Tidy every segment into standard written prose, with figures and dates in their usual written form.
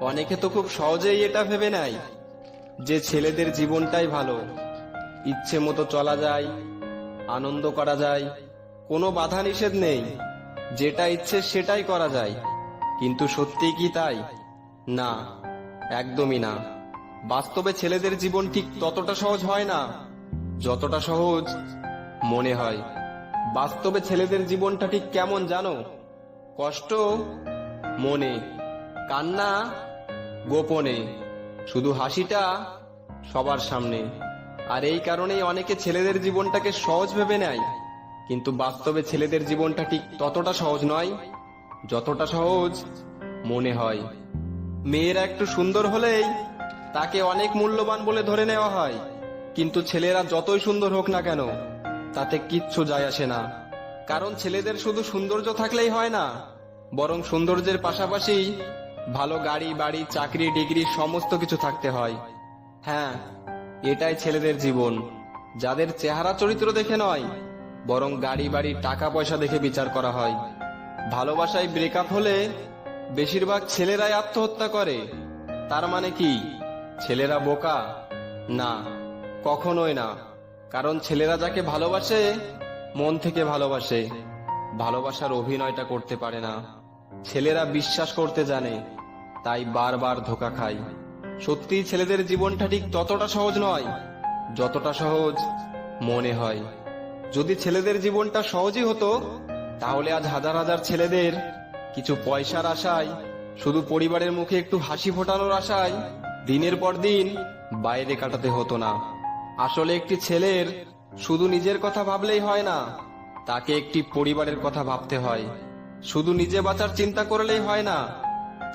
অনেকে তো খুব সহজেই এটা ভেবে নেয় যে ছেলেদের জীবনটাই ভালো, ইচ্ছে মতো চলা যায়, আনন্দ করা যায়, কোনো বাধা নিষেধ নেই, যেটা ইচ্ছে সেটাই করা যায়। কিন্তু সত্যি কি তাই? না, একদমই না। বাস্তবে ছেলেদের জীবন ঠিক ততটা সহজ হয় না যতটা সহজ মনে হয়। বাস্তবে ছেলেদের জীবনটা ঠিক কেমন জানো? কষ্ট মনে, কান্না গোপনে, শুধু হাসিটা সবার সামনে। আর এই কারণেই অনেকে ছেলেদের জীবনটাকে সহজ ভেবে নেয়, কিন্তু বাস্তবে ছেলেদের জীবনটা ঠিক ততটা সহজ নয় যতটা সহজ মনে হয়। মেয়েরা একটু সুন্দর হলেই তাকে অনেক মূল্যবান বলে ধরে নেওয়া হয়, কিন্তু ছেলেরা যতই সুন্দর হোক না কেন তাতে কিচ্ছু যায় আসে না। কারণ ছেলেদের শুধু সৌন্দর্য থাকলেই হয় না, বরং সৌন্দর্যের পাশাপাশি ভালো গাড়ি বাড়ি চাকরি ডিগ্রি সমস্ত কিছু থাকতে হয়। হ্যাঁ, এটাই ছেলেদের জীবন, যাদের চেহারা চরিত্র দেখে নয়, বরং গাড়ি বাড়ি টাকা পয়সা দেখে বিচার করা হয়। ভালোবাসায় ব্রেকআপ হলে বেশিরভাগ ছেলেরাই আত্মহত্যা করে। তার মানে কি ছেলেরা বোকা? না, কখনোই না। কারণ ছেলেরা যাকে ভালোবাসে মন থেকে ভালোবাসে, ভালোবাসার অভিনয়টা করতে পারে না। ছেলেরা বিশ্বাস করতে জানে, তাই বারবার ধোঁকা খায়। সত্যিই ছেলেদের জীবনটা ঠিক ততটা সহজ নয় যতটা সহজ মনে হয়। যদি ছেলেদের জীবনটা সহজই হতো, তাহলে আজ হাজার হাজার ছেলেদের কিছু পয়সার আশায়, শুধু পরিবারের মুখে একটু হাসি ফোটানোর আশায় দিনের পর দিন বাইরে কাটাতে হতো না। আসলে একটি ছেলের শুধু নিজের কথা ভাবলেই হয় না, তাকে একটি পরিবারের কথা ভাবতে হয়। শুধু নিজে বাঁচার চিন্তা করলেই হয় না,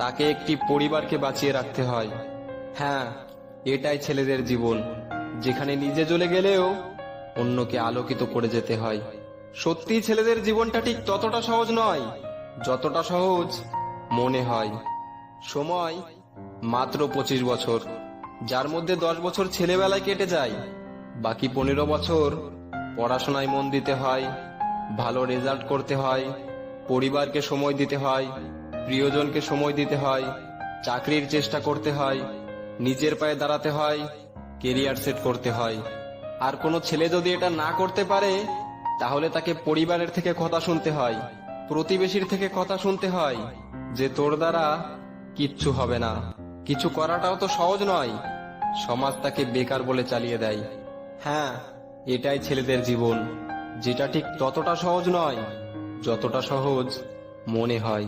তাকে একটি পরিবারকে বাঁচিয়ে রাখতে হয়। হ্যাঁ, এটাই ছেলেদের জীবন, যেখানে নিজে জ্বলে গেলেও অন্যকে আলোকিত করে যেতে হয়। সত্যি ছেলেদের জীবনটা ঠিক ততটা সহজ নয় যতটা সহজ মনে হয়। সময় মাত্র 25 বছর, যার মধ্যে 10 বছর ছেলেবেলায় কেটে যায়, বাকি 15 বছর পড়াশোনায় মন দিতে হয়, ভালো রেজাল্ট করতে হয়, পরিবারকে সময় দিতে হয়, প্রিয়জনকে সময় দিতে হয়, চাকরির চেষ্টা করতে হয়, নিজের পায়ে দাঁড়াতে হয়, কেরিয়ার সেট করতে হয়। আর কোনো ছেলে যদি এটা না করতে পারে, তাহলে তাকে পরিবারের থেকে কথা শুনতে হয়, প্রতিবেশীর থেকে কথা শুনতে হয় যে তোর দ্বারা কিচ্ছু হবে না। কিছু করাটাও তো সহজ নয়, সমাজ তাকে বেকার বলে চালিয়ে দেয়। হ্যাঁ, এটাই ছেলেদের জীবন, যেটা ঠিক ততটা সহজ নয় যতটা সহজ মনে হয়।